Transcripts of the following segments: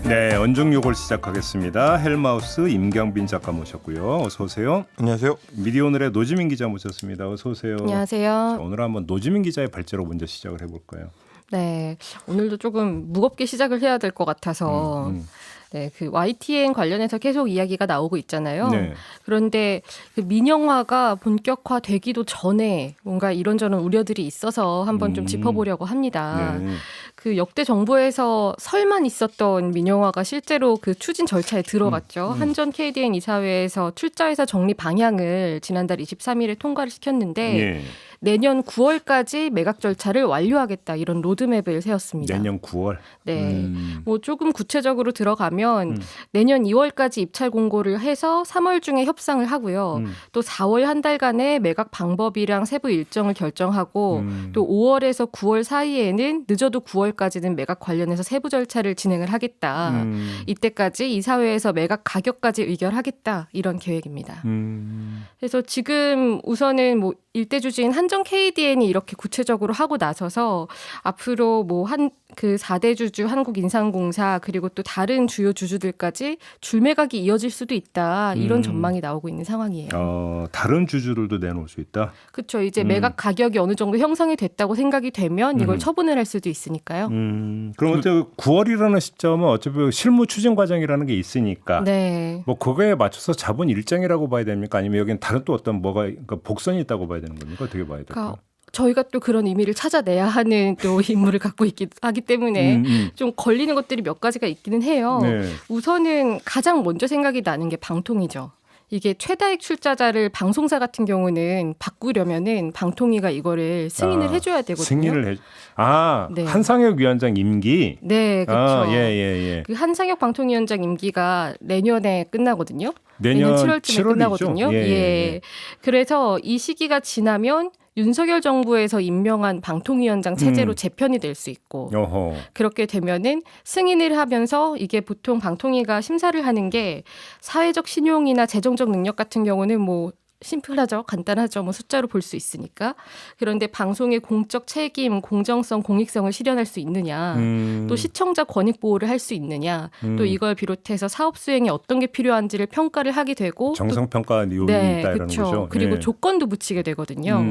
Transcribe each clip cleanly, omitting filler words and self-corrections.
네, 언중요걸 시작하겠습니다. 헬마우스 임경빈 작가 모셨고요. 어서 오세요. 안녕하세요. 미디어오늘의 노지민 기자 모셨습니다. 어서 오세요. 안녕하세요. 자, 오늘 한번 노지민 기자의 발제로 먼저 시작을 해볼까요? 네, 오늘도 조금 무겁게 시작을 해야 될 것 같아서 네, 그 YTN 관련해서 계속 이야기가 나오고 있잖아요. 네. 그런데 그 민영화가 본격화되기도 전에 뭔가 이런저런 우려들이 있어서 한번 좀 짚어보려고 합니다. 네. 그 역대 정부에서 설만 있었던 민영화가 실제로 그 추진 절차에 들어갔죠. 한전 KDN 이사회에서 출자회사 정리 방향을 지난달 23일에 통과를 시켰는데 예. 내년 9월까지 매각 절차를 완료하겠다 이런 로드맵을 세웠습니다. 내년 9월. 네, 뭐 조금 구체적으로 들어가면 내년 2월까지 입찰 공고를 해서 3월 중에 협상을 하고요. 또 4월 한 달간의 매각 방법이랑 세부 일정을 결정하고 또 5월에서 9월 사이에는 늦어도 9월까지는 매각 관련해서 세부 절차를 진행을 하겠다. 이때까지 이사회에서 매각 가격까지 의결하겠다 이런 계획입니다. 그래서 지금 우선은 뭐 일대 주주인 한전 KDN이 이렇게 구체적으로 하고 나서서 앞으로 뭐 그 4대 주주 한국인삼공사 그리고 또 다른 주요 주주들까지 줄매각이 이어질 수도 있다. 이런 전망이 나오고 있는 상황이에요. 다른 주주들도 내놓을 수 있다? 그렇죠. 이제 매각 가격이 어느 정도 형성이 됐다고 생각이 되면 이걸 처분을 할 수도 있으니까요. 그럼 어차피 9월이라는 시점은 어차피 실무 추진 과정이라는 게 있으니까 네. 뭐 그거에 맞춰서 잡은 일정이라고 봐야 됩니까? 아니면 여기는 다른 또 어떤 뭐가 그러니까 복선이 있다고 봐야 되는 겁니까? 어떻게 봐야 될까요? 그러니까 저희가 또 그런 의미를 찾아내야 하는 또 인물을 갖고 하기 때문에 좀 걸리는 것들이 몇 가지가 있기는 해요. 네. 우선은 가장 먼저 생각이 나는 게 방통위죠. 이게 최다액 출자자를 방송사 같은 경우는 바꾸려면은 방통위가 이거를 승인을 해줘야 되거든요. 승인을 해. 네. 한상혁 위원장 임기. 네, 그렇죠. 예. 그 한상혁 방통위원장 임기가 내년에 끝나거든요. 내년 7월쯤에 7월이죠? 끝나거든요. 예. 그래서 이 시기가 지나면 윤석열 정부에서 임명한 방통위원장 체제로 재편이 될 수 있고 어허. 그렇게 되면은 승인을 하면서 이게 보통 방통위가 심사를 하는 게 사회적 신용이나 재정적 능력 같은 경우는 뭐 심플하죠. 간단하죠. 뭐 숫자로 볼 수 있으니까. 그런데 방송의 공적 책임, 공정성, 공익성을 실현할 수 있느냐. 또 시청자 권익 보호를 할 수 있느냐. 또 이걸 비롯해서 사업 수행에 어떤 게 필요한지를 평가를 하게 되고 정성평가 요인이 네, 있다 이런 그렇죠. 거죠. 그리고 예. 조건도 붙이게 되거든요.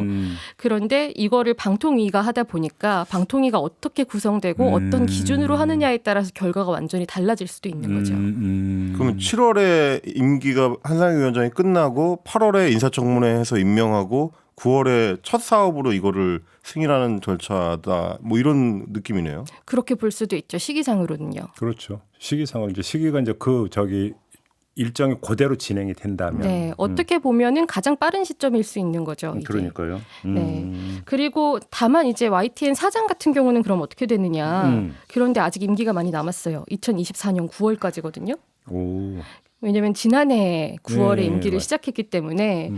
그런데 이거를 방통위가 하다 보니까 방통위가 어떻게 구성되고 어떤 기준으로 하느냐에 따라서 결과가 완전히 달라질 수도 있는 거죠. 그러면 7월에 임기가 한상혁 위원장이 끝나고 8월에 인사청문회에서 임명하고 9월에 첫 사업으로 이거를 승인하는 절차다. 뭐 이런 느낌이네요. 그렇게 볼 수도 있죠. 시기상으로는요. 그렇죠. 시기상으로 이제 시기가 이제 일정이 그대로 진행이 된다면. 네, 어떻게 보면은 가장 빠른 시점일 수 있는 거죠. 이게. 그러니까요. 네. 그리고 다만 이제 YTN 사장 같은 경우는 그럼 어떻게 되느냐. 그런데 아직 임기가 많이 남았어요. 2024년 9월까지거든요. 오. 왜냐하면 지난해 9월에 네, 임기를 맞- 시작했기 때문에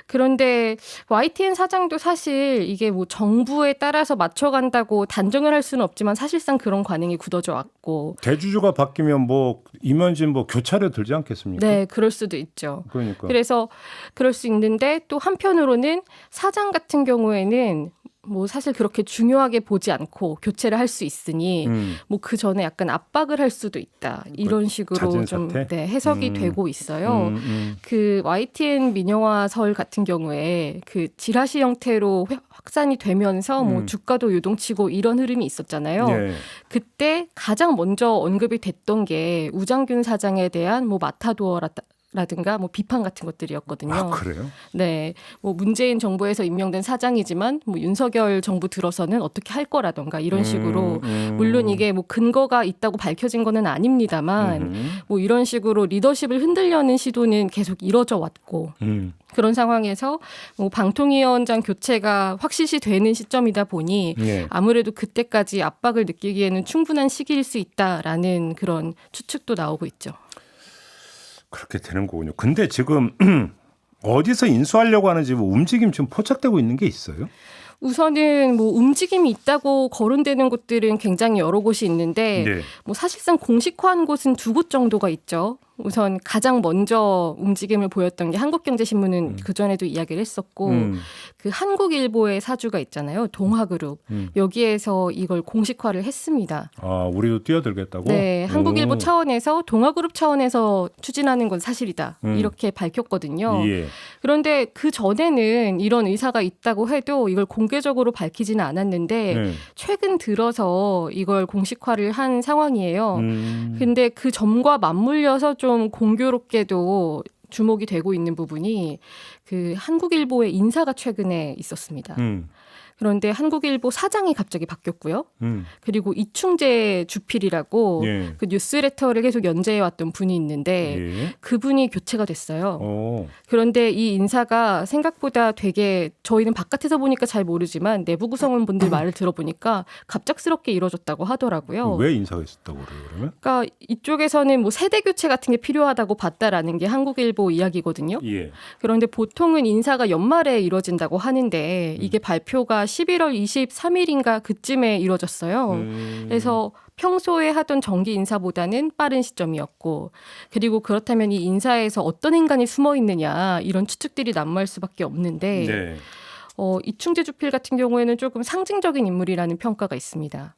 그런데 YTN 사장도 사실 이게 뭐 정부에 따라서 맞춰간다고 단정을 할 수는 없지만 사실상 그런 관행이 굳어져 왔고 대주주가 바뀌면 뭐 임원진 뭐 교차로 들지 않겠습니까? 네, 그럴 수도 있죠. 그러니까. 그래서 그럴 수 있는데 또 한편으로는 사장 같은 경우에는 뭐 사실 그렇게 중요하게 보지 않고 교체를 할 수 있으니 뭐 그 전에 약간 압박을 할 수도 있다 이런 식으로 잦은 좀 사태? 네, 해석이 되고 있어요. 그 YTN 민영화설 같은 경우에 그 지라시 형태로 확산이 되면서 뭐 주가도 요동치고 이런 흐름이 있었잖아요. 예. 그때 가장 먼저 언급이 됐던 게 우장균 사장에 대한 뭐 마타도어라든가 뭐 비판 같은 것들이었거든요. 아, 그래요? 네, 뭐 문재인 정부에서 임명된 사장이지만 뭐 윤석열 정부 들어서는 어떻게 할 거라던가 이런 식으로 물론 이게 뭐 근거가 있다고 밝혀진 거는 아닙니다만 뭐 이런 식으로 리더십을 흔들려는 시도는 계속 이뤄져 왔고 그런 상황에서 뭐 방통위원장 교체가 확실시 되는 시점이다 보니 예. 아무래도 그때까지 압박을 느끼기에는 충분한 시기일 수 있다라는 그런 추측도 나오고 있죠. 그렇게 되는 거군요. 근데 지금 어디서 인수하려고 하는지 뭐 움직임 지금 포착되고 있는 게 있어요? 우선은 뭐 움직임이 있다고 거론되는 곳들은 굉장히 여러 곳이 있는데 네. 뭐 사실상 공식화한 곳은 2곳 정도가 있죠. 우선 가장 먼저 움직임을 보였던 게 한국경제신문은 그 전에도 이야기를 했었고 그 한국일보의 사주가 있잖아요. 동아그룹. 여기에서 이걸 공식화를 했습니다. 아, 우리도 뛰어들겠다고? 네, 한국일보 오. 차원에서 동아그룹 차원에서 추진하는 건 사실이다. 이렇게 밝혔거든요. 예. 그런데 그 전에는 이런 의사가 있다고 해도 이걸 공개적으로 밝히지는 않았는데 네. 최근 들어서 이걸 공식화를 한 상황이에요. 음. 근데 그 점과 맞물려서 좀 공교롭게도 주목이 되고 있는 부분이 그 한국일보의 인사가 최근에 있었습니다. 그런데 한국일보 사장이 갑자기 바뀌었고요. 그리고 이충재 주필이라고 예. 그 뉴스레터를 계속 연재해왔던 분이 있는데 예. 그분이 교체가 됐어요. 오. 그런데 이 인사가 생각보다 되게 저희는 바깥에서 보니까 잘 모르지만 내부 구성원분들 말을 들어보니까 갑작스럽게 이루어졌다고 하더라고요. 왜 인사가 있었다고 그래요, 그러면? 그러니까 이쪽에서는 뭐 세대 교체 같은 게 필요하다고 봤다라는 게 한국일보 이야기거든요. 예. 그런데 보통은 인사가 연말에 이루어진다고 하는데 이게 발표가 11월 23일인가 그쯤에 이루어졌어요. 그래서 평소에 하던 정기 인사보다는 빠른 시점이었고 그리고 그렇다면 이 인사에서 어떤 인간이 숨어 있느냐 이런 추측들이 난무할 수밖에 없는데 네. 이충재 주필 같은 경우에는 조금 상징적인 인물이라는 평가가 있습니다.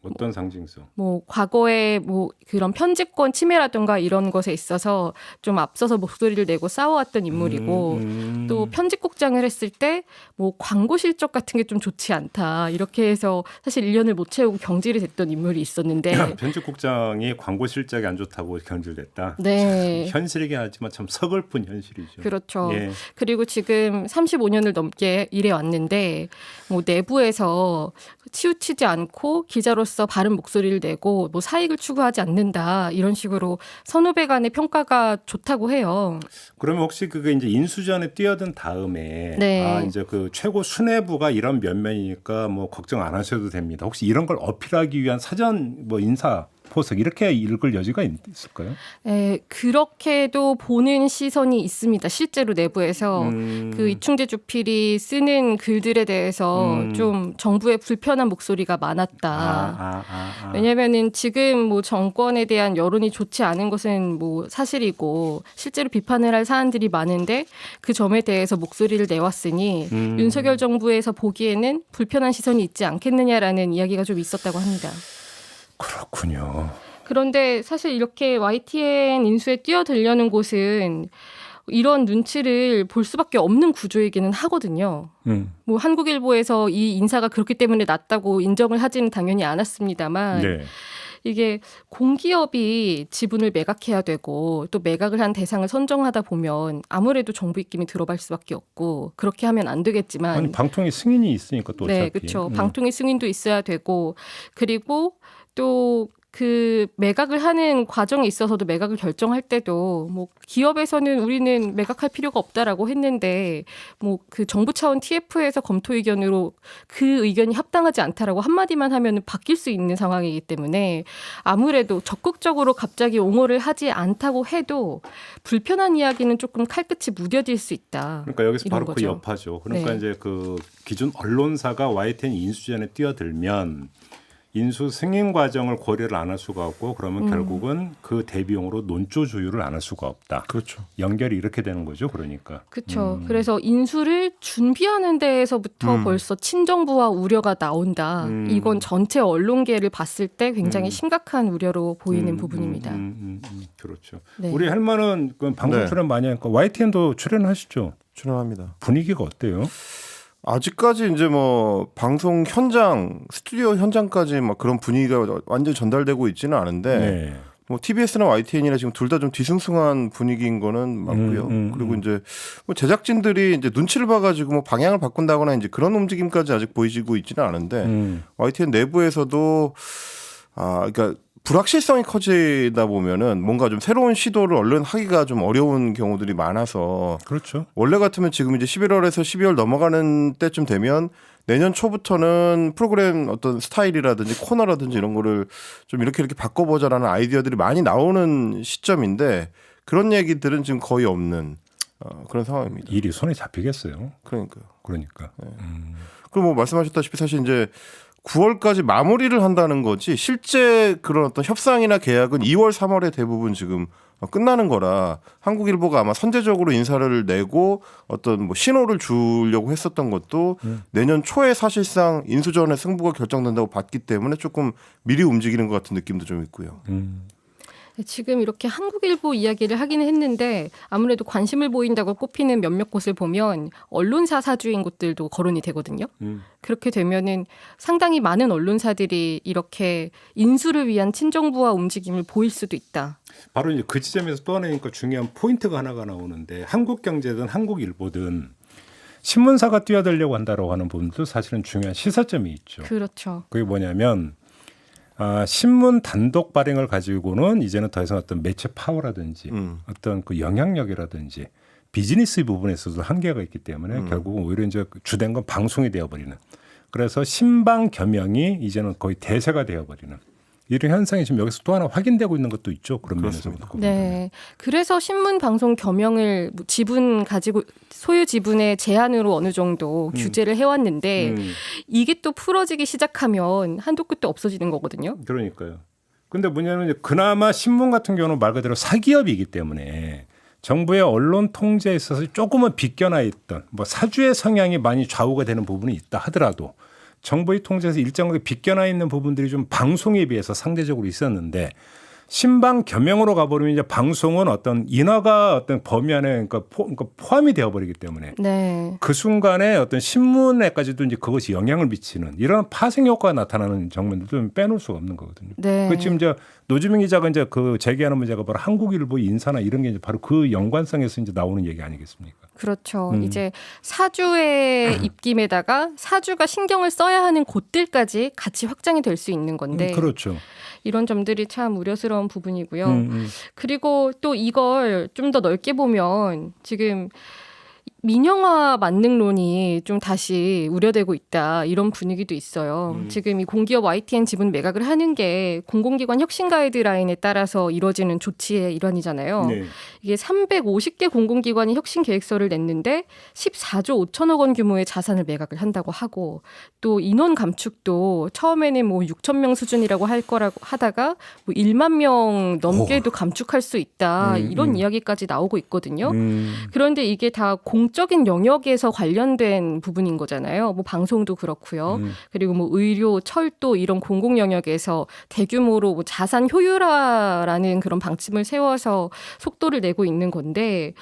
어떤 상징성? 뭐 과거에 뭐 그런 편집권 침해라든가 이런 것에 있어서 좀 앞서서 목소리를 내고 싸워왔던 인물이고 또 편집국장을 했을 때 뭐 광고 실적 같은 게 좀 좋지 않다 이렇게 해서 사실 1년을 못 채우고 경질이 됐던 인물이 있었는데 편집국장이 광고 실적이 안 좋다고 경질됐다. 네. 현실이긴 하지만 참 서글픈 현실이죠. 그렇죠. 예. 그리고 지금 35년을 넘게 일해 왔는데 뭐 내부에서 치우치지 않고 기자로서 바른 목소리를 내고 뭐 사익을 추구하지 않는다 이런 식으로 선후배 간의 평가가 좋다고 해요. 그러면 혹시 그게 이제 인수전에 뛰어든 다음에 네. 아 이제 그 최고 수뇌부가 이런 면면이니까 뭐 걱정 안 하셔도 됩니다. 혹시 이런 걸 어필하기 위한 사전 뭐 인사 포석 이렇게 읽을 여지가 있을까요? 네, 그렇게도 보는 시선이 있습니다. 실제로 내부에서 그 이충재 주필이 쓰는 글들에 대해서 좀 정부의 불편한 목소리가 많았다. 왜냐하면은 지금 뭐 정권에 대한 여론이 좋지 않은 것은 뭐 사실이고 실제로 비판을 할 사안들이 많은데 그 점에 대해서 목소리를 내왔으니 윤석열 정부에서 보기에는 불편한 시선이 있지 않겠느냐라는 이야기가 좀 있었다고 합니다. 그렇군요. 그런데 사실 이렇게 YTN 인수에 뛰어들려는 곳은 이런 눈치를 볼 수밖에 없는 구조이기는 하거든요. 뭐 한국일보에서 이 인사가 그렇기 때문에 났다고 인정을 하지는 당연히 않았습니다만 네. 이게 공기업이 지분을 매각해야 되고 또 매각을 한 대상을 선정하다 보면 아무래도 정부 입김이 들어갈 수밖에 없고 그렇게 하면 안 되겠지만 아니 방통위 승인이 있으니까 또 어차피. 네, 그렇죠. 방통위 승인도 있어야 되고 그리고 또 그 매각을 하는 과정에 있어서도 매각을 결정할 때도 뭐 기업에서는 우리는 매각할 필요가 없다라고 했는데 뭐 그 정부 차원 TF에서 검토 의견으로 그 의견이 합당하지 않다라고 한마디만 하면 바뀔 수 있는 상황이기 때문에 아무래도 적극적으로 갑자기 옹호를 하지 않다고 해도 불편한 이야기는 조금 칼끝이 무뎌질 수 있다. 그러니까 여기서 이런 바로 그 거죠. 여파죠. 그러니까 네. 이제 그 기존 언론사가 YTN 인수전에 뛰어들면 인수 승인 과정을 고려를 안 할 수가 없고 그러면 결국은 그 대비용으로 논조 조율을 안 할 수가 없다. 그렇죠. 연결이 이렇게 되는 거죠. 그러니까. 그렇죠. 그래서 인수를 준비하는 데에서부터 벌써 친정부와 우려가 나온다. 이건 전체 언론계를 봤을 때 굉장히 심각한 우려로 보이는 부분입니다. 그렇죠. 네. 우리 할머니는 그 방송 네. 출연 많이 하니까 YTN도 출연하시죠. 출연합니다. 분위기가 어때요? 아직까지 이제 뭐 방송 현장, 스튜디오 현장까지 막 그런 분위기가 완전히 전달되고 있지는 않은데 네. 뭐 TBS나 YTN이나 지금 둘 다 좀 뒤숭숭한 분위기인 거는 맞고요. 그리고 이제 뭐 제작진들이 이제 눈치를 봐가지고 뭐 방향을 바꾼다거나 이제 그런 움직임까지 아직 보이지고 있지는 않은데 YTN 내부에서도 그러니까 불확실성이 커지다 보면은 뭔가 좀 새로운 시도를 얼른 하기가 좀 어려운 경우들이 많아서 그렇죠. 원래 같으면 지금 이제 11월에서 12월 넘어가는 때쯤 되면 내년 초부터는 프로그램 어떤 스타일이라든지 코너라든지 이런 거를 좀 이렇게 바꿔보자라는 아이디어들이 많이 나오는 시점인데 그런 얘기들은 지금 거의 없는 그런 상황입니다. 일이 손에 잡히겠어요. 그러니까요. 그러니까. 그리고 뭐 말씀하셨다시피 사실 이제 9월까지 마무리를 한다는 거지 실제 그런 어떤 협상이나 계약은 2월, 3월에 대부분 지금 끝나는 거라 한국일보가 아마 선제적으로 인사를 내고 어떤 뭐 신호를 주려고 했었던 것도 내년 초에 사실상 인수전의 승부가 결정된다고 봤기 때문에 조금 미리 움직이는 것 같은 느낌도 좀 있고요. 지금 이렇게 한국일보 이야기를 하기는 했는데 아무래도 관심을 보인다고 꼽히는 몇몇 곳을 보면 언론사 사주인 곳들도 거론이 되거든요. 그렇게 되면은 상당히 많은 언론사들이 이렇게 인수를 위한 친정부와 움직임을 보일 수도 있다. 바로 이제 그 지점에서 또 하나니까 중요한 포인트가 하나가 나오는데 한국경제든 한국일보든 신문사가 뛰어들려고 한다고 하는 부분도 사실은 중요한 시사점이 있죠. 그렇죠. 그게 뭐냐면 신문 단독 발행을 가지고는 이제는 더 이상 어떤 매체 파워라든지 어떤 그 영향력이라든지 비즈니스 부분에서도 한계가 있기 때문에 결국은 오히려 이제 주된 건 방송이 되어버리는. 그래서 신방 겸영이 이제는 거의 대세가 되어버리는. 이런 현상이 지금 여기서 또 하나 확인되고 있는 것도 있죠. 그런 면에서. 네. 그래서 신문 방송 겸영을 지분 가지고 소유 지분의 제한으로 어느 정도 규제를 해왔는데 이게 또 풀어지기 시작하면 한도 끝도 없어지는 거거든요. 그러니까요. 근데 뭐냐면 이제 그나마 신문 같은 경우는 말 그대로 사기업이기 때문에 정부의 언론 통제에 있어서 조금은 비껴나 있던 뭐 사주의 성향이 많이 좌우가 되는 부분이 있다 하더라도 정부의 통제에서 일정하게 비껴나 있는 부분들이 좀 방송에 비해서 상대적으로 있었는데 신방 겸영으로 가버리면 이제 방송은 어떤 인허가 어떤 범위 안에 그러니까 포함이 되어버리기 때문에 네. 그 순간에 어떤 신문에까지도 이제 그것이 영향을 미치는 이런 파생 효과가 나타나는 장면들도 좀 빼놓을 수가 없는 거거든요. 네. 그 지금 이제 노주민 기자가 이제 그 제기하는 문제가 바로 한국일보 인사나 이런 게 이제 바로 그 연관성에서 이제 나오는 얘기 아니겠습니까? 그렇죠. 이제 사주의 입김에다가 사주가 신경을 써야 하는 곳들까지 같이 확장이 될 수 있는 건데 그렇죠. 이런 점들이 참 우려스러운 부분이고요. 그리고 또 이걸 좀 더 넓게 보면 지금 민영화 만능론이 좀 다시 우려되고 있다 이런 분위기도 있어요. 지금 이 공기업 YTN 지분 매각을 하는 게 공공기관 혁신 가이드라인에 따라서 이루어지는 조치의 일환이잖아요. 네. 이게 350개 공공기관이 혁신 계획서를 냈는데 14조 5천억 원 규모의 자산을 매각을 한다고 하고 또 인원 감축도 처음에는 뭐 6천 명 수준이라고 할 거라고 하다가 뭐 1만 명 넘게도 감축할 수 있다 이런 이야기까지 나오고 있거든요. 그런데 이게 다 공적인 영역에서 관련된 부분인 거잖아요. 뭐 방송도 그렇고요. 그리고 뭐 의료, 철도 이런 공공 영역에서 대규모로 뭐 자산 효율화라는 그런 방침을 세워서 속도를 내고 있는 건데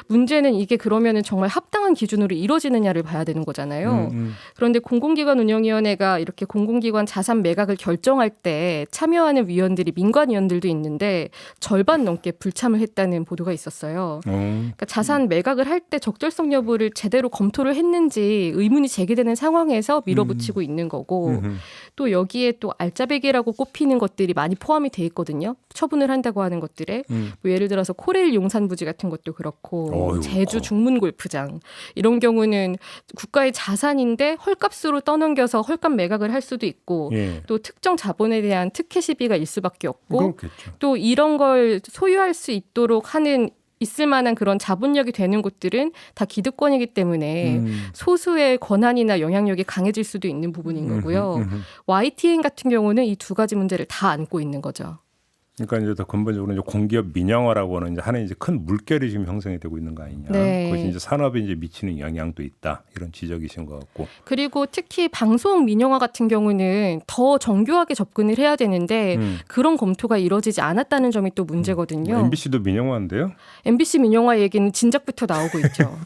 문제는 이게 그러면은 정말 합당한 기준으로 이루어지느냐를 봐야 되는 거잖아요. 그런데 공공기관 운영위원회가 이렇게 공공기관 자산 매각을 결정할 때 참여하는 위원들이 민간 위원들도 있는데 절반 넘게 불참을 했다는 보도가 있었어요. 그러니까 자산 매각을 할 때 적절성 여부를 제대로 검토를 했는지 의문이 제기되는 상황에서 밀어붙이고 있는 거고 또 여기에 또 알짜배기라고 꼽히는 것들이 많이 포함이 돼 있거든요. 처분을 한다고 하는 것들에 뭐 예를 들어서 코레일 용산부지 같은 것도 그렇고 어휴, 제주 중문골프장 이런 경우는 국가의 자산인데 헐값으로 떠넘겨서 헐값 매각을 할 수도 있고 예. 또 특정 자본에 대한 특혜 시비가 일 수밖에 없고 그렇겠죠. 또 이런 걸 소유할 수 있도록 하는 있을 만한 그런 자본력이 되는 곳들은 다 기득권이기 때문에 소수의 권한이나 영향력이 강해질 수도 있는 부분인 거고요. YTN 같은 경우는 이 두 가지 문제를 다 안고 있는 거죠. 그러니까 이제 더 근본적으로 이제 공기업 민영화라고 하는 이제 하나의 이제 큰 물결이 지금 형성이 되고 있는 거 아니냐. 네. 그것이 이제 산업에 이제 미치는 영향도 있다. 이런 지적이신 것 같고. 그리고 특히 방송 민영화 같은 경우는 더 정교하게 접근을 해야 되는데 그런 검토가 이루어지지 않았다는 점이 또 문제거든요. MBC도 민영화인데요? MBC 민영화 얘기는 진작부터 나오고 있죠.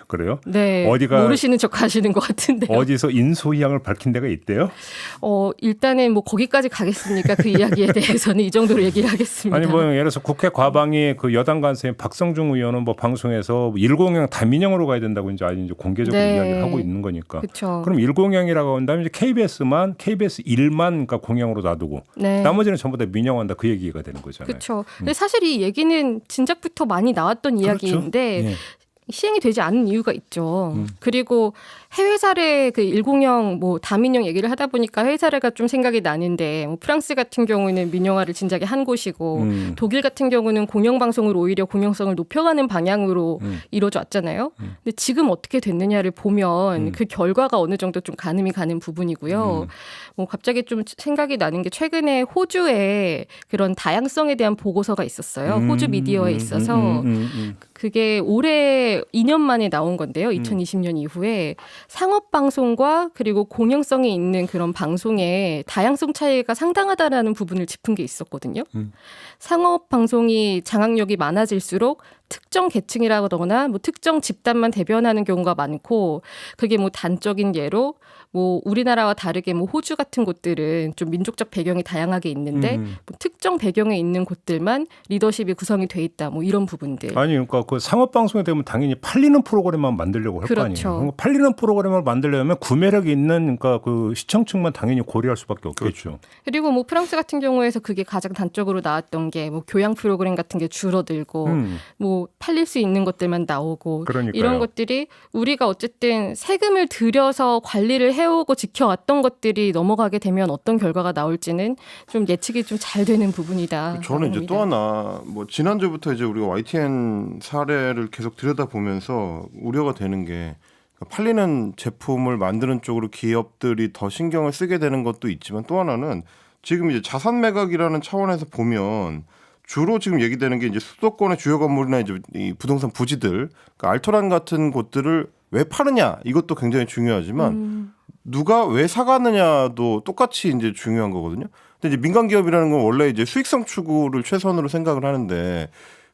그래요? 네. 어디가 모르시는 척 하시는 것 같은데요. 어디서 인소희양을 밝힌 데가 있대요? 일단은 뭐 거기까지 가겠습니까? 그 이야기에 대해서는 이 정도로 얘기를 하겠습니다. 아니 뭐 예를 들어서 국회 과방위 그 여당 간사인 박성중 의원은 뭐 방송에서 1공영 다 민영으로 가야 된다고 이제 아주 이제 공개적으로 네. 이야기를 하고 있는 거니까. 그렇죠. 그럼 1공영이라고 한다면 이제 KBS 1만 그러니까 공영으로 놔두고 네. 나머지는 전부 다 민영화한다 그 얘기가 되는 거잖아요. 그렇죠. 근데 사실 이 얘기는 진작부터 많이 나왔던 이야기인데 그렇죠. 예. 시행이 되지 않은 이유가 있죠. 그리고 해외 사례 그 101 뭐 다민영 얘기를 하다 보니까 해외 사례가 좀 생각이 나는데 뭐 프랑스 같은 경우는 민영화를 진작에 한 곳이고 독일 같은 경우는 공영방송을 오히려 공영성을 높여가는 방향으로 이루어져 왔잖아요. 근데 지금 어떻게 됐느냐를 보면 그 결과가 어느 정도 좀 가늠이 가는 부분이고요. 뭐 갑자기 좀 생각이 나는 게 최근에 호주에 그런 다양성에 대한 보고서가 있었어요. 호주 미디어에 있어서 그게 올해 2년 만에 나온 건데요. 2020년 이후에 상업 방송과 그리고 공영성이 있는 그런 방송의 다양성 차이가 상당하다라는 부분을 짚은 게 있었거든요. 상업 방송이 장악력이 많아질수록 특정 계층이라거나 뭐 특정 집단만 대변하는 경우가 많고 그게 뭐 단적인 예로 뭐 우리나라와 다르게 뭐 호주 같은 곳들은 좀 민족적 배경이 다양하게 있는데 뭐 특정 배경에 있는 곳들만 리더십이 구성이 돼 있다. 뭐 이런 부분들. 아니 그러니까 그 상업 방송이 되면 당연히 팔리는 프로그램만 만들려고 할 거 그렇죠. 아니에요. 그러니까 팔리는 프로그램을 만들려면 구매력이 있는 그러니까 그 시청층만 당연히 고려할 수밖에 없겠죠. 그리고 뭐 프랑스 같은 경우에서 그게 가장 단적으로 나왔던 게 뭐 교양 프로그램 같은 게 줄어들고 뭐 팔릴 수 있는 것들만 나오고 그러니까요. 이런 것들이 우리가 어쨌든 세금을 들여서 관리를 해오고 지켜왔던 것들이 넘어가게 되면 어떤 결과가 나올지는 좀 예측이 좀 잘 되는 부분이다. 저는 이제 또 하나 뭐 지난주부터 이제 우리가 YTN 사례를 계속 들여다보면서 우려가 되는 게 팔리는 제품을 만드는 쪽으로 기업들이 더 신경을 쓰게 되는 것도 있지만 또 하나는 지금 이제 자산 매각이라는 차원에서 보면 주로 지금 얘기되는 게 이제 수도권의 주요 건물이나 이제 이 부동산 부지들, 그러니까 알토란 같은 곳들을 왜 파느냐 이것도 굉장히 중요하지만 누가 왜 사가느냐도 똑같이 이제 중요한 거거든요. 근데 이제 민간 기업이라는 건 원래 이제 수익성 추구를 최선으로 생각을 하는데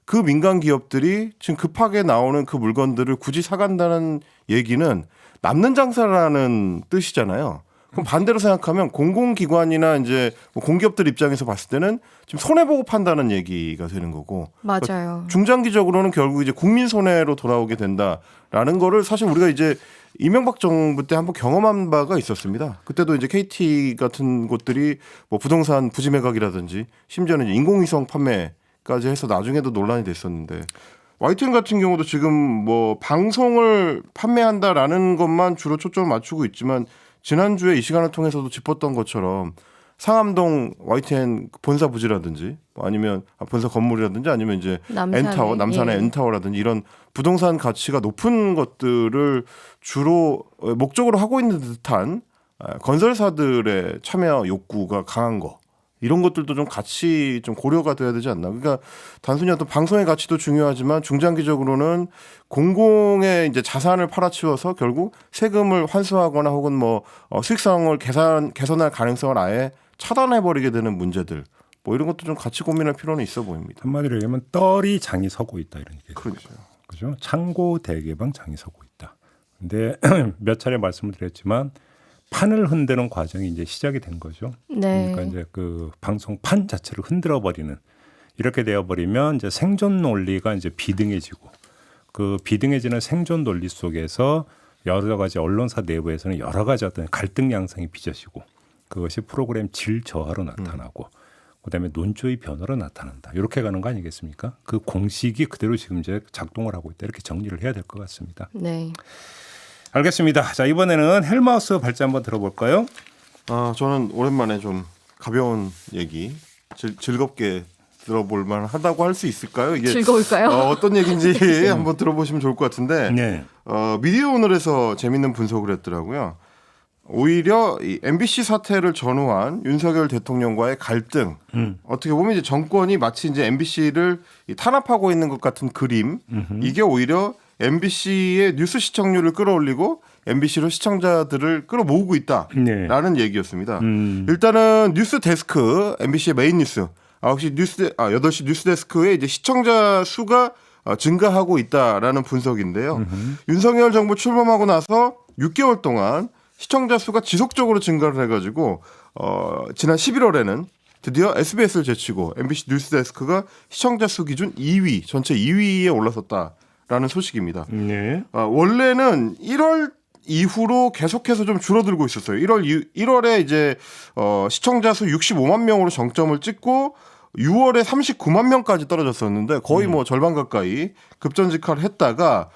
그 민간 기업들이 지금 급하게 나오는 그 물건들을 굳이 사간다는 얘기는 남는 장사라는 뜻이잖아요. 그럼 반대로 생각하면 공공기관이나 이제 뭐 공기업들 입장에서 봤을 때는 지금 손해보고 판다는 얘기가 되는 거고. 맞아요. 그러니까 중장기적으로는 결국 이제 국민 손해로 돌아오게 된다라는 거를 사실 우리가 이제 이명박 정부 때 한번 경험한 바가 있었습니다. 그때도 이제 KT 같은 곳들이 뭐 부동산 부지 매각이라든지 심지어는 이제 인공위성 판매까지 해서 나중에도 논란이 됐었는데 YTN 같은 경우도 지금 뭐 방송을 판매한다라는 것만 주로 초점을 맞추고 있지만 지난주에 이 시간을 통해서도 짚었던 것처럼 상암동 YTN 본사 부지라든지 아니면 본사 건물이라든지 아니면 이제 N타워, 남산의 N타워라든지 이런 부동산 가치가 높은 것들을 주로 목적으로 하고 있는 듯한 건설사들의 참여 욕구가 강한 거. 이런 것들도 좀 같이 좀 고려가 돼야 되지 않나. 그러니까 단순히 어떤 방송의 가치도 중요하지만 중장기적으로는 공공의 이제 자산을 팔아치워서 결국 세금을 환수하거나 혹은 뭐 수익성을 개선할 가능성을 아예 차단해버리게 되는 문제들. 뭐 이런 것도 좀 같이 고민할 필요는 있어 보입니다. 한마디로 얘기하면 떨이 장이 서고 있다 이런 얘기죠. 그렇죠. 그죠? 창고 대개방 장이 서고 있다. 근데 몇 차례 말씀을 드렸지만 판을 흔드는 과정이 이제 시작이 된 거죠. 네. 그러니까 이제 그 방송판 자체를 흔들어 버리는 이렇게 되어 버리면 이제 생존 논리가 이제 비등해지고 그 비등해지는 생존 논리 속에서 여러 가지 언론사 내부에서는 여러 가지 어떤 갈등 양상이 빚어지고 그것이 프로그램 질 저하로 나타나고 그다음에 논조의 변화로 나타난다. 이렇게 가는 거 아니겠습니까? 그 공식이 그대로 지금 이제 작동을 하고 있다. 이렇게 정리를 해야 될 것 같습니다. 네. 알겠습니다. 자, 이번에는 헬마우스 발제 한번 들어볼까요? 저는 오랜만에 좀 가벼운 얘기 즐겁게 들어볼 만하다고 할 수 있을까요? 이게 즐거울까요? 어떤 얘기인지 한번 들어보시면 좋을 것 같은데 네. 미디어 오늘에서 재밌는 분석을 했더라고요. 오히려 이 MBC 사태를 전후한 윤석열 대통령과의 갈등 어떻게 보면 이제 정권이 마치 이제 MBC를 탄압하고 있는 것 같은 그림 이게 오히려 MBC의 뉴스 시청률을 끌어올리고 MBC로 시청자들을 끌어모으고 있다라는 얘기였습니다. 일단은 뉴스 데스크 MBC의 메인 뉴스 8시 뉴스 데스크의 이제 시청자 수가 증가하고 있다라는 분석인데요. 윤석열 정부 출범하고 나서 6개월 동안 시청자 수가 지속적으로 증가를 해가지고 지난 11월에는 드디어 SBS를 제치고 MBC 뉴스 데스크가 시청자 수 기준 2위, 전체 2위에 올라섰다라는 소식입니다. 네. 원래는 1월 이후로 계속해서 좀 줄어들고 있었어요. 1월에 이제 시청자 수 65만 명으로 정점을 찍고 6월에 39만 명까지 떨어졌었는데 거의 뭐 절반 가까이 급전직하를 했다가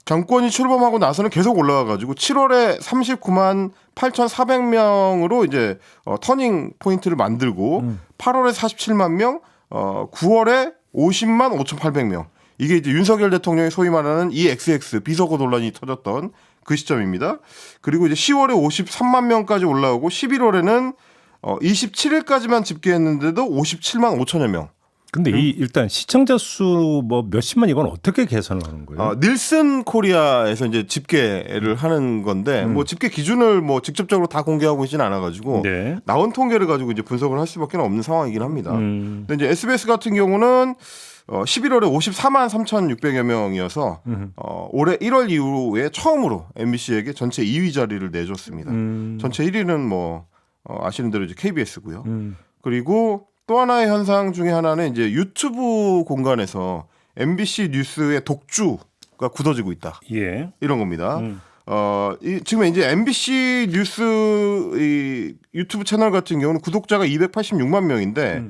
정권이 출범하고 나서는 계속 올라와가지고 7월에 39만 8,400명으로 이제 터닝 포인트를 만들고 8월에 47만 명, 9월에 50만 5,800명. 이게 이제 윤석열 대통령이 소위 말하는 EXX 비서고 논란이 터졌던 그 시점입니다. 그리고 이제 10월에 53만 명까지 올라오고 11월에는 27일까지만 집계했는데도 57만 5천여 명. 근데 이 일단 시청자 수 뭐 몇십만 이건 어떻게 계산을 하는 거예요? 닐슨 코리아에서 이제 집계를 하는 건데 뭐 집계 기준을 뭐 직접적으로 다 공개하고 있지는 않아가지고 네. 나온 통계를 가지고 이제 분석을 할 수밖에 없는 상황이긴 합니다. 근데 이제 SBS 같은 경우는 11월에 54만 3,600여 명이어서 올해 1월 이후에 처음으로 MBC에게 전체 2위 자리를 내줬습니다. 전체 1위는 뭐 아시는 대로 이제 KBS고요. 그리고 또 하나의 현상 중에 하나는 이제 유튜브 공간에서 MBC 뉴스의 독주가 굳어지고 있다. 예. 이런 겁니다. 지금 이제 MBC 뉴스 이 유튜브 채널 같은 경우는 구독자가 286만 명인데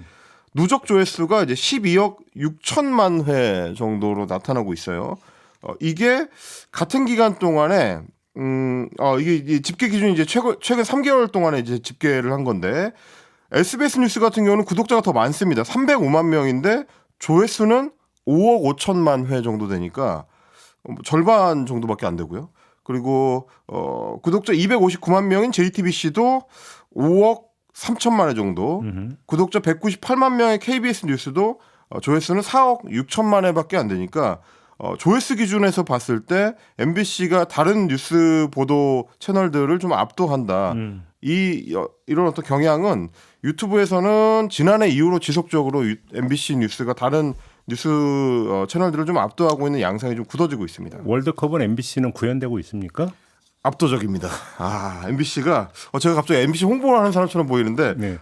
누적 조회수가 이제 12억 6천만 회 정도로 나타나고 있어요. 이게 같은 기간 동안에 이게 집계 기준이 이제 최근 3개월 동안에 이제 집계를 한 건데 SBS 뉴스 같은 경우는 구독자가 더 많습니다. 305만 명인데 조회수는 5억 5천만 회 정도 되니까 절반 정도밖에 안 되고요. 그리고 구독자 259만 명인 JTBC도 5억 3천만 회 정도, 구독자 198만 명의 KBS 뉴스도 조회수는 4억 6천만 회밖에 안 되니까 조회수 기준에서 봤을 때 MBC가 다른 뉴스 보도 채널들을 좀 압도한다. 이런 어떤 경향은 유튜브에서는 지난해 이후로 지속적으로 MBC 뉴스가 다른 뉴스 채널들을 좀 압도하고 있는 양상이 좀 굳어지고 있습니다. 월드컵은 MBC는 구현되고 있습니까? 압도적입니다. MBC가 제가 갑자기 MBC 홍보를 하는 사람처럼 보이는데 네.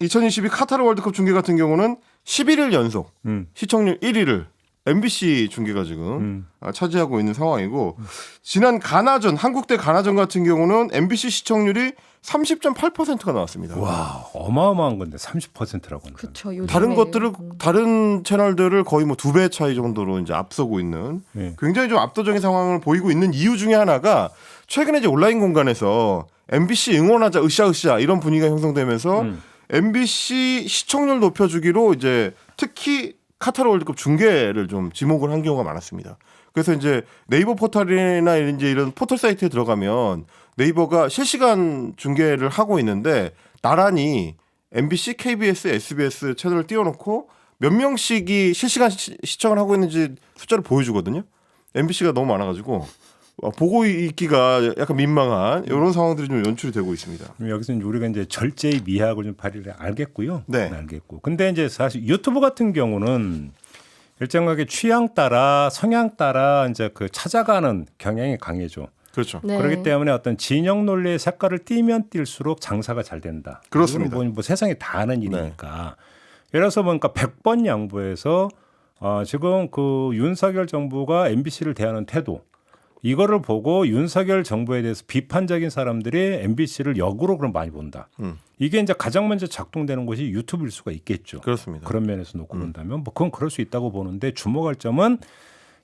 2022 카타르 월드컵 중계 같은 경우는 11일 연속 시청률 1위를 MBC 중계가 지금 차지하고 있는 상황이고 지난 가나전 한국 대 가나전 같은 경우는 MBC 시청률이 30.8%가 나왔습니다. 와, 어마어마한 건데 30%라고 한다. 그렇죠. 요즘에. 다른 채널들을 거의 뭐 2배 차이 정도로 이제 앞서고 있는 네. 굉장히 좀 압도적인 상황을 보이고 있는 이유 중에 하나가 최근에 이제 온라인 공간에서 MBC 응원하자 으쌰으쌰 이런 분위기가 형성되면서 MBC 시청률 높여주기로 이제 특히 카타르 월드컵 중계를 좀 지목을 한 경우가 많았습니다. 그래서 이제 네이버 포털이나 이제 이런 포털 사이트에 들어가면 네이버가 실시간 중계를 하고 있는데 나란히 MBC, KBS, SBS 채널을 띄워놓고 몇 명씩이 실시간 시청을 하고 있는지 숫자를 보여주거든요. MBC가 너무 많아가지고 보고 있기가 약간 민망한 이런 상황들이 좀 연출이 되고 있습니다. 여기서 이제 우리가 이제 절제의 미학을 좀 발휘를 알겠고요. 네. 알겠고. 근데 이제 사실 유튜브 같은 경우는 일정하게 취향 따라 성향 따라 이제 그 찾아가는 경향이 강해져. 그렇죠. 네. 그렇기 때문에 어떤 진영 논리의 색깔을 띠면 뛸수록 장사가 잘 된다. 그렇습니다. 이거는 뭐 세상에 다 아는 일이니까. 예를 들어서 보니까 100번 양보해서 지금 그 윤석열 정부가 MBC를 대하는 태도 이거를 보고 윤석열 정부에 대해서 비판적인 사람들이 MBC를 역으로 그럼 많이 본다. 이게 이제 가장 먼저 작동되는 곳이 유튜브일 수가 있겠죠. 그렇습니다. 그런 면에서 놓고 본다면 뭐 그건 그럴 수 있다고 보는데 주목할 점은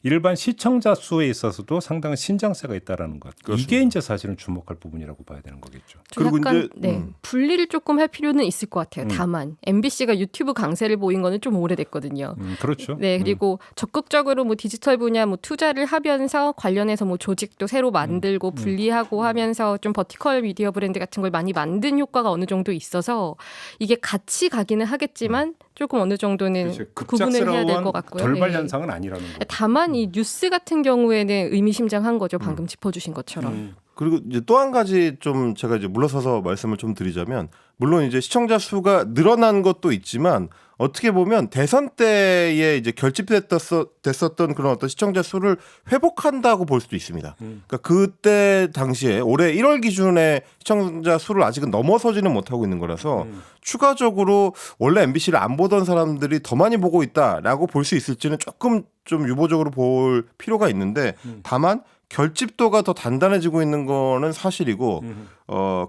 일반 시청자 수에 있어서도 상당한 신장세가 있다라는 것. 그렇습니다. 이게 이제 사실은 주목할 부분이라고 봐야 되는 거겠죠. 그리고 약간, 이제, 분리를 조금 할 필요는 있을 것 같아요. 다만 MBC가 유튜브 강세를 보인 거는 좀 오래됐거든요. 그렇죠. 네, 그리고 적극적으로 뭐 디지털 분야 뭐 투자를 하면서 관련해서 뭐 조직도 새로 만들고 분리하고 하면서 좀 버티컬 미디어 브랜드 같은 걸 많이 만든 효과가 어느 정도 있어서 이게 같이 가기는 하겠지만 조금 어느 정도는 구분을 해야 될 것 같고요. 돌발 네. 현상은 아니라는 거죠. 다만 이 뉴스 같은 경우에는 의미심장한 거죠. 방금 짚어주신 것처럼. 그리고 이제 또 한 가지 좀 제가 이제 물러서서 말씀을 좀 드리자면 물론 이제 시청자 수가 늘어난 것도 있지만 어떻게 보면 대선 때에 이제 결집됐었던 그런 어떤 시청자 수를 회복한다고 볼 수도 있습니다. 그러니까 그때 당시에 올해 1월 기준의 시청자 수를 아직은 넘어서지는 못하고 있는 거라서 추가적으로 원래 MBC를 안 보던 사람들이 더 많이 보고 있다라고 볼 수 있을지는 조금 좀 유보적으로 볼 필요가 있는데 다만 결집도가 더 단단해지고 있는 거는 사실이고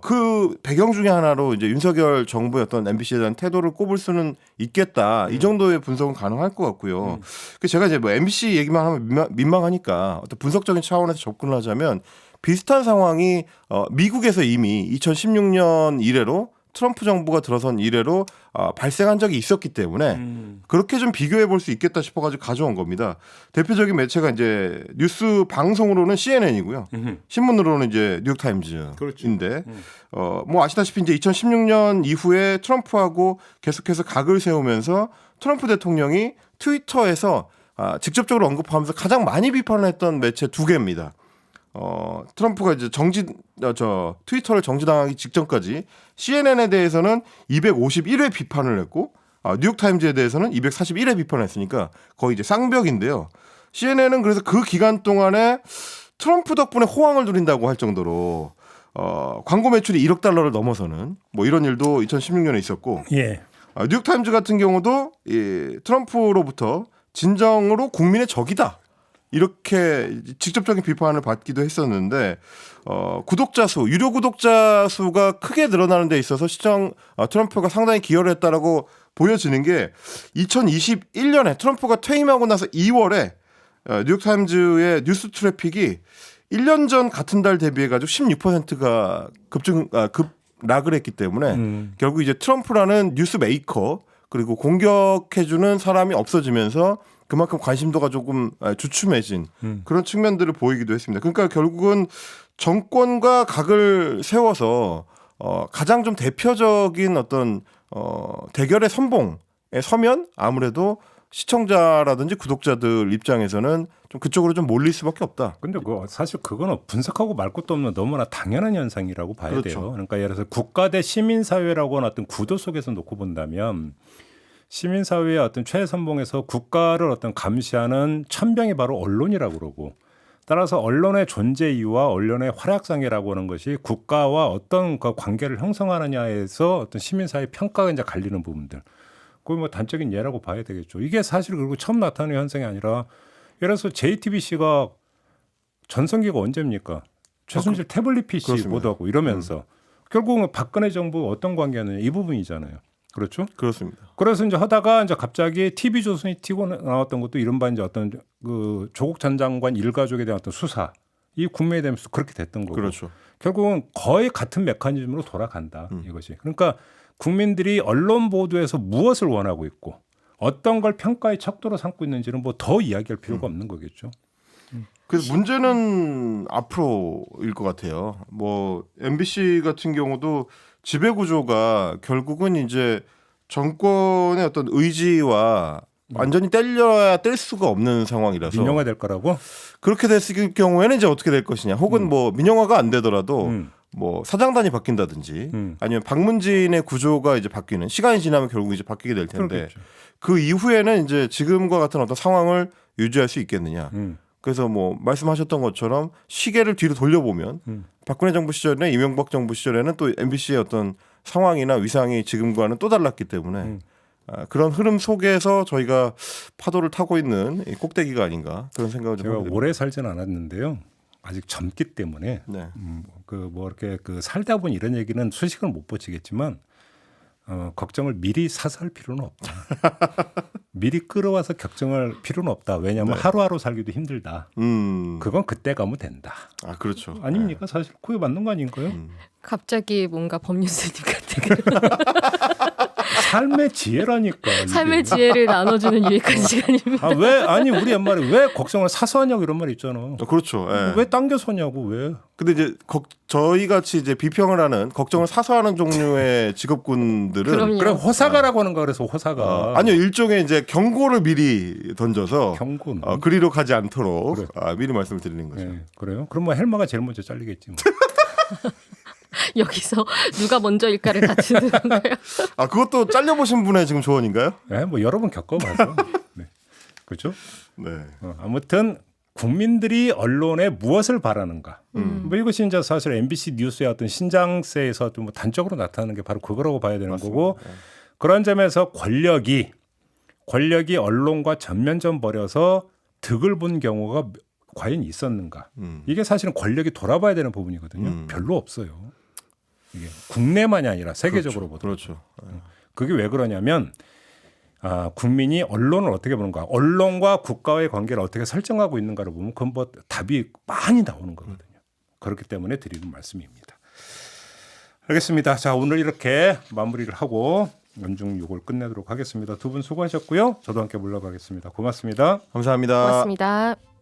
그 배경 중에 하나로 이제 윤석열 정부의 어떤 MBC에 대한 태도를 꼽을 수는 있겠다. 이 정도의 분석은 가능할 것 같고요. 그 제가 이제 뭐 MBC 얘기만 하면 민망하니까 어떤 분석적인 차원에서 접근을 하자면 비슷한 상황이 미국에서 이미 2016년 이래로 트럼프 정부가 들어선 이래로 발생한 적이 있었기 때문에 그렇게 좀 비교해 볼 수 있겠다 싶어가지고 가져온 겁니다. 대표적인 매체가 이제 뉴스 방송으로는 CNN이고요. 신문으로는 이제 뉴욕타임즈인데 뭐 아시다시피 이제 2016년 이후에 트럼프하고 계속해서 각을 세우면서 트럼프 대통령이 트위터에서 직접적으로 언급하면서 가장 많이 비판을 했던 매체 두 개입니다. 트럼프가 이제 트위터를 정지당하기 직전까지 CNN에 대해서는 251회 비판을 했고 뉴욕타임즈에 대해서는 241회 비판을 했으니까 거의 이제 쌍벽인데요. CNN은 그래서 그 기간 동안에 트럼프 덕분에 호황을 누린다고 할 정도로 광고 매출이 1억 달러를 넘어서는 뭐 이런 일도 2016년에 있었고 예. 뉴욕타임즈 같은 경우도 이 트럼프로부터 진정으로 국민의 적이다. 이렇게 직접적인 비판을 받기도 했었는데 구독자 수, 유료 구독자 수가 크게 늘어나는 데 있어서 트럼프가 상당히 기여를 했다라고 보여지는 게 2021년에 트럼프가 퇴임하고 나서 2월에 뉴욕타임즈의 뉴스 트래픽이 1년 전 같은 달 대비해 가지고 16%가 급락을 했기 때문에 결국 이제 트럼프라는 뉴스 메이커 그리고 공격해주는 사람이 없어지면서 그만큼 관심도가 조금 주춤해진 그런 측면들을 보이기도 했습니다. 그러니까 결국은 정권과 각을 세워서 가장 좀 대표적인 어떤 대결의 선봉에 서면 아무래도 시청자라든지 구독자들 입장에서는 좀 그쪽으로 좀 몰릴 수밖에 없다. 근데 사실 그거는 분석하고 말 것도 없는 너무나 당연한 현상이라고 봐야 그렇죠. 돼요. 그러니까 예를 들어서 국가 대 시민사회라고 하는 어떤 구도 속에서 놓고 본다면 시민사회의 어떤 최선봉에서 국가를 어떤 감시하는 천병이 바로 언론이라고 그러고 따라서 언론의 존재 이유와 언론의 활약상이라고 하는 것이 국가와 어떤 그 관계를 형성하느냐에서 어떤 시민사회 평가가 이제 갈리는 부분들. 그건 뭐 단적인 예라고 봐야 되겠죠. 이게 사실 그리고 처음 나타나는 현상이 아니라 예를 들어서 JTBC가 전성기가 언제입니까? 최순실 태블릿 PC 그렇습니다. 보도하고 이러면서 결국은 박근혜 정부 어떤 관계였느냐 이 부분이잖아요. 그렇죠? 그렇습니다. 그래서 이제 하다가 이제 갑자기 TV조선이 튀고 나왔던 것도 이른바 이제 어떤 그 조국 전 장관 일가족에 대한 어떤 수사 이 국면이 되면서 그렇게 됐던 거고. 그렇죠. 결국은 거의 같은 메커니즘으로 돌아간다 이것이. 그러니까 국민들이 언론 보도에서 무엇을 원하고 있고 어떤 걸 평가의 척도로 삼고 있는지는 뭐 더 이야기할 필요가 없는 거겠죠. 그래서 문제는 앞으로일 것 같아요. 뭐 MBC 같은 경우도 지배 구조가 결국은 이제 정권의 어떤 의지와 완전히 뗄려야 뗄 수가 없는 상황이라서 민영화 될 거라고? 그렇게 됐을 경우에는 이제 어떻게 될 것이냐. 혹은 뭐 민영화가 안 되더라도 뭐 사장단이 바뀐다든지 아니면 방문진의 구조가 이제 바뀌는 시간이 지나면 결국 이제 바뀌게 될 텐데 그렇겠죠. 그 이후에는 이제 지금과 같은 어떤 상황을 유지할 수 있겠느냐. 그래서 뭐 말씀하셨던 것처럼 시계를 뒤로 돌려보면 박근혜 정부 시절이나 이명박 정부 시절에는 또 MBC의 어떤 상황이나 위상이 지금과는 또 달랐기 때문에 그런 흐름 속에서 저희가 파도를 타고 있는 이 꼭대기가 아닌가 그런 생각을 좀 제가 하게 됩니다. 오래 살지는 않았는데요. 아직 젊기 때문에 네. 그 뭐 이렇게 그 살다 보니 이런 얘기는 수식을 못 버티겠지만 걱정을 미리 사서 할 필요는 없다. 미리 끌어와서 걱정할 필요는 없다. 왜냐하면 네. 하루하루 살기도 힘들다. 그건 그때 가면 된다. 아 그렇죠. 아닙니까? 사실 그게 맞는 거 아닌가요? 갑자기 뭔가 법뉴스님 같은 삶의 지혜라니까. 이게. 삶의 지혜를 나눠주는 유익한 시간입니다. 아니 우리 옛말에 왜 걱정을 사서 하냐고 이런 말 있잖아. 그렇죠. 예. 왜 당겨서 하냐고 왜? 근데 이제 저희 같이 이제 비평을 하는 걱정을 사서 하는 종류의 직업군들은 그럼요. 그래 호사가라고 하는 거 그래서 호사가. 아니요 일종의 이제 경고를 미리 던져서 경고는. 그리로 가지 않도록 그래. 미리 말씀을 드리는 거죠. 네, 그래요? 그럼 뭐 헬마가 제일 먼저 잘리겠지. 뭐. 여기서 누가 먼저일까를 다투는 거예요. 그것도 잘려보신 분의 지금 조언인가요? 네, 뭐 여러 번 겪어봐서. 네. 그렇죠? 네. 아무튼 국민들이 언론에 무엇을 바라는가. 뭐 이것이 이제 사실 MBC 뉴스의 어떤 신장세에서 뭐 단적으로 나타나는 게 바로 그거라고 봐야 되는 맞습니다. 거고 그런 점에서 권력이 언론과 전면전 벌여서 득을 본 경우가 과연 있었는가? 이게 사실은 권력이 돌아봐야 되는 부분이거든요. 별로 없어요. 이게 국내만이 아니라 세계적으로 보더라도. 그렇죠. 그게 왜 그러냐면 국민이 언론을 어떻게 보는가, 언론과 국가의 관계를 어떻게 설정하고 있는가를 보면 그건 뭐 답이 많이 나오는 거거든요. 그렇기 때문에 드리는 말씀입니다. 알겠습니다. 자, 오늘 이렇게 마무리를 하고 연중 6월 끝내도록 하겠습니다. 두 분 수고하셨고요. 저도 함께 물러가겠습니다. 고맙습니다. 감사합니다. 고맙습니다.